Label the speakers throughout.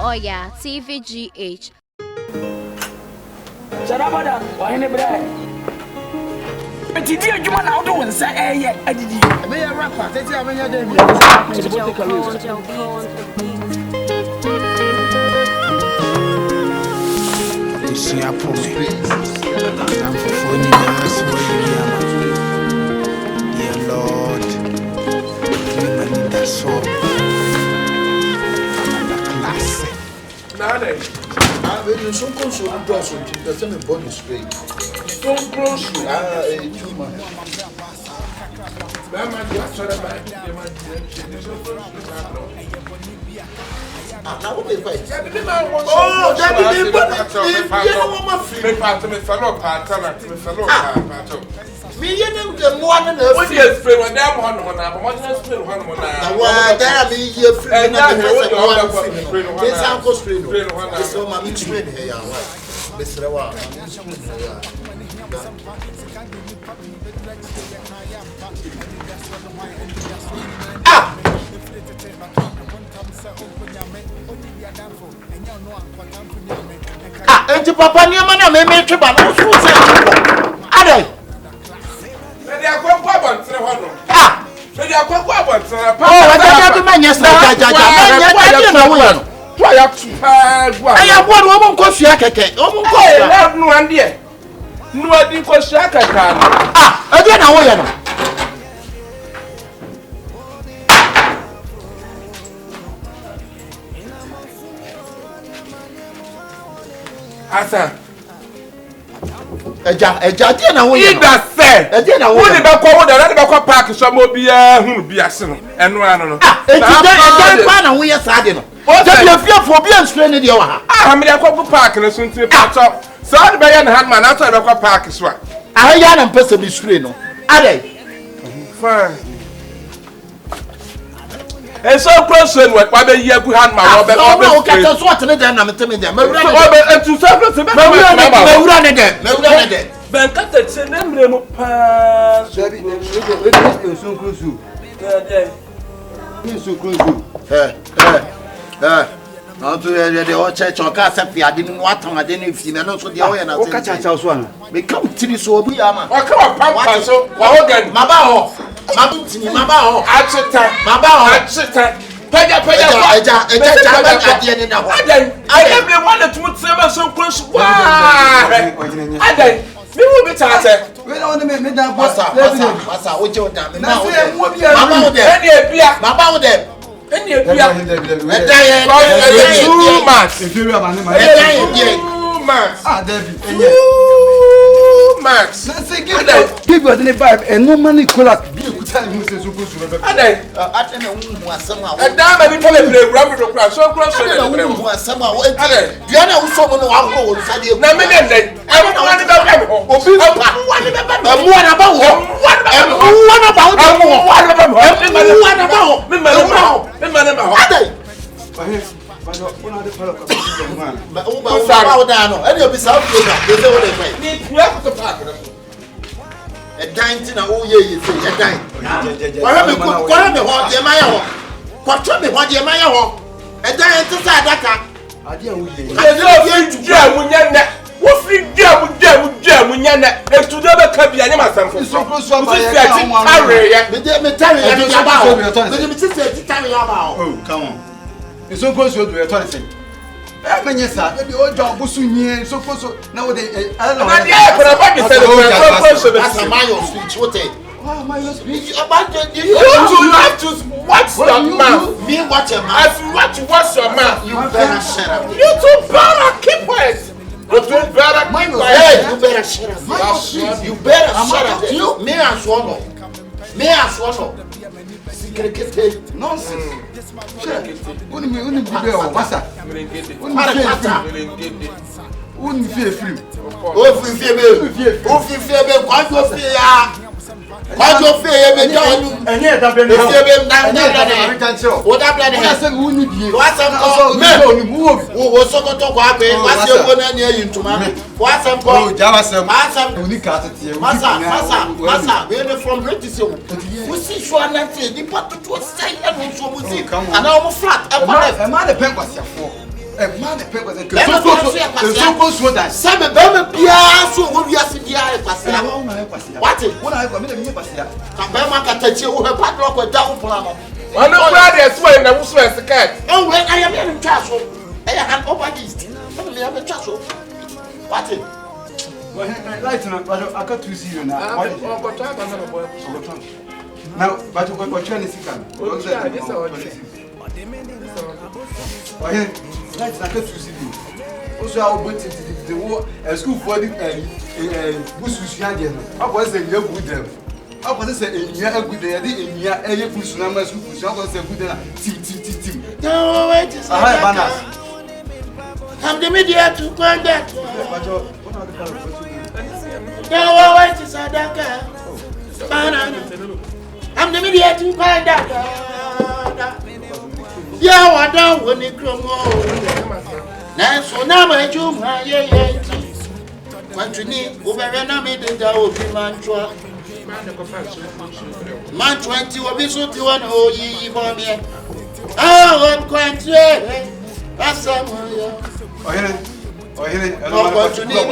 Speaker 1: Oyaa, Tvgh.
Speaker 2: Sarabada, why ne bra? Etidi adwuma na wodo wonsa eye adidi.
Speaker 3: Me ya rapper, tete amenya dem.
Speaker 4: See I promise. I'm for funny nice dear Lord. You man that song. I'm a classic.
Speaker 3: Nade. Ah, we so close to cross to the same body straight. So close to tuma. Mama you are sorry about now we fight. Oh, that is me the one what you explain when them one I explain one why there be here free and this uncle strain this so my strain here ya why this rewa ah enti papa ni ma na me twe ba no so se adai they are quite about ah they are quite about oh I don't mind yes na why you I am one woman ko sua keke o mun ko na no ande no adi ko sua keke ah e na wo ye no asa eja die na wo ye no ida se e die na wo ni be ko wo da be ko park so mo bia hunu bia se no eno ano no e je pa na wo ye sa de no je bia fia fo bia nsure ne de wa ha ah me de ko park no so ntire pa so de be ye na handman na so de ko park so a ya na mpese bi sure no ade fine so person we kwa be ye ku handman wo be o ka so what ne de na meteme de mawura ne to so be mawura ne de ben kata tse na mre mu pa so bi so close so na to ye de o church o ka safi ade ni watam ade ni fi na no so de o ye na o ka cha so ana me kam tiri so obi ya ma o ka pampa so wa ho gan maba ho mabutini maba ho achita maba ho achita paja eja ade ni na ho adan me wana tumu tsema so close wa adan me wo be ta se we na wona me dan masa o je o dan me na o maba ho de eni ebia maba ho de eni ebia too much if you have too much ah David too much na say give you the vibe and no money collect be kuta mu se so go so be adai atena wu asem a e da ma bi tole play do kra so kra so na wu asem a adai bia na wu so mo no wa ho wo sade na me ne ndai e mo na ni ba ho obi wa ni ba mu na ba ho wa na ba ho me ma na ba ho adai una de palo ka ba o da no e obi sa o de se wo de fai ni pia ko park na e dan ti na o ye se e dan kwa me ho de ma ya ho kwa to me ho de ma ya ho e dan ti sa adaka ade a wo ye e ju mu nya na wo fi dia mu nya na e tu de be ka bia nya masamfo so ma ye ka tare ya me tare ya ba ho me ti se ti tare ya ba ho oh come on it's so close to your toilet. Eh menye sa, e bi o jo busu nyi so close na wo de na dia for about the close that's my speech what it. Wow, my speech about you have to watch your mouth. Me watch your mouth. As you watch your mouth, you better shut up. You too better keep quiet. You too better keep quiet. You better shut up. You better shut up. You me as one. Me as one. Secret nonsense. Uni bibe o masa. Uni fie free. O fie be kwa jo fie ya. Kwa jo fie ye be ja onu. Enye da be na. Fie be na na. O da bla de. O se uni bie. O asem ko me oni mu obi. O sokoto kwa be. Wa se ego na na yi ntuma. O asem ko. O ja wasem. Asem uni ka tete. Masa. We dey from British. We see sure na te di patu to say e no so mu see. Ana o flat. E ma de pen kwasiafo. man, the papers and so that some of them be so what we are seeing here. What is what I come in the Passia? Bama catch you with a padlock or down for them.
Speaker 5: One of the swear that was the cat.
Speaker 3: Oh, well, I am in castle. I am over east. Only have a castle. What is? Well, right, I got to see you now. Now, but what Chinese can? What's that? Why, that's not to see you. Also, I went to the war at school for the Bush. I was a young with them. I was a young good day, and yeah, a Bush number school. I was a good no, wait, I'm the media to contact. No, wait, it's a doctor. I'm the media to contact. Yeah, what down when it come home. Now, so now I do my what you need over and I made it out of Mantua. Man 20 will be so to one whole ye, mommy. Oh, I'm quite here. That's someone. What you need, if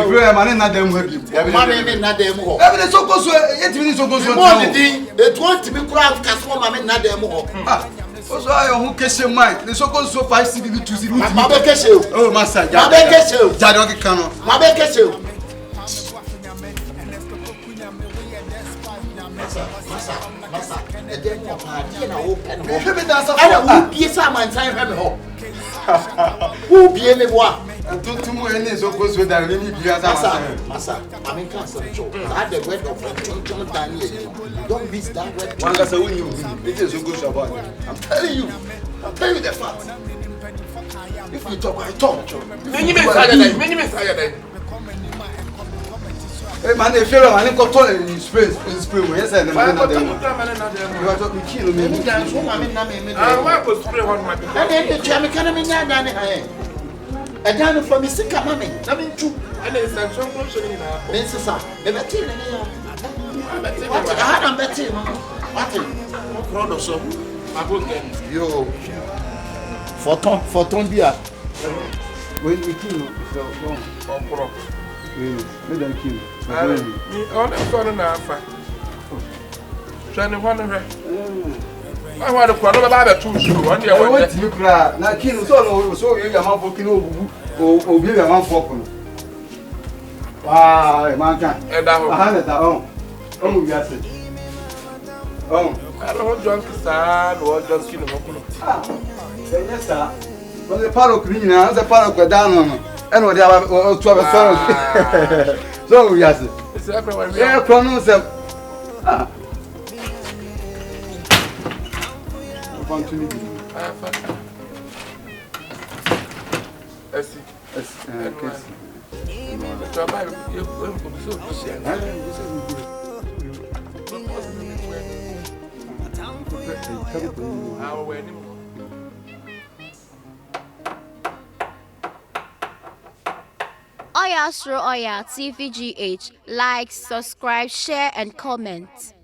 Speaker 3: you are man, not them will give money, not them. Every so goes, it is so goes on. They want to be proud, Castle, not them. Also, I who catch your mind. The so called so 5 CB to see. My catch you. Oh, Master, my catch you. Jadok Cano. My catch you. Master, the day of party and I open. I will be some time. Who be anyone? And to more any so goes with that. Master, I'm in cancer. I had the word of Daniel. Don't miss that word. One last when you it is so good about it. I'm telling you the fact. If you talk, I talk. Many men hey man, if you're a man, got told in spring, yes, and the man you are talking kill me. I was spray on my and down for me, sick, mammy. Nothing true. And it's a strong function in our Mrs. Never tell I had a betting. What proud of so? I will get you for ton beer. When we kill so we don't kill. On the phone and alpha. Trying to wonder. I want to call about a 2 shoe. One day I went to you cry. Now, kill so you are not walking over be a man for. Wow, man can. And I had it own. Oh, yes. Oh, I don't drunk sad or just kill him. Yes, sir. But the parrot clean now, the parrot down on. And what they have to have a song. So, yes, it's everywhere. Yeah, pronounce them.
Speaker 1: Oyaa, Suro, Oyaa, Tvgh. Like, subscribe, share, and comment.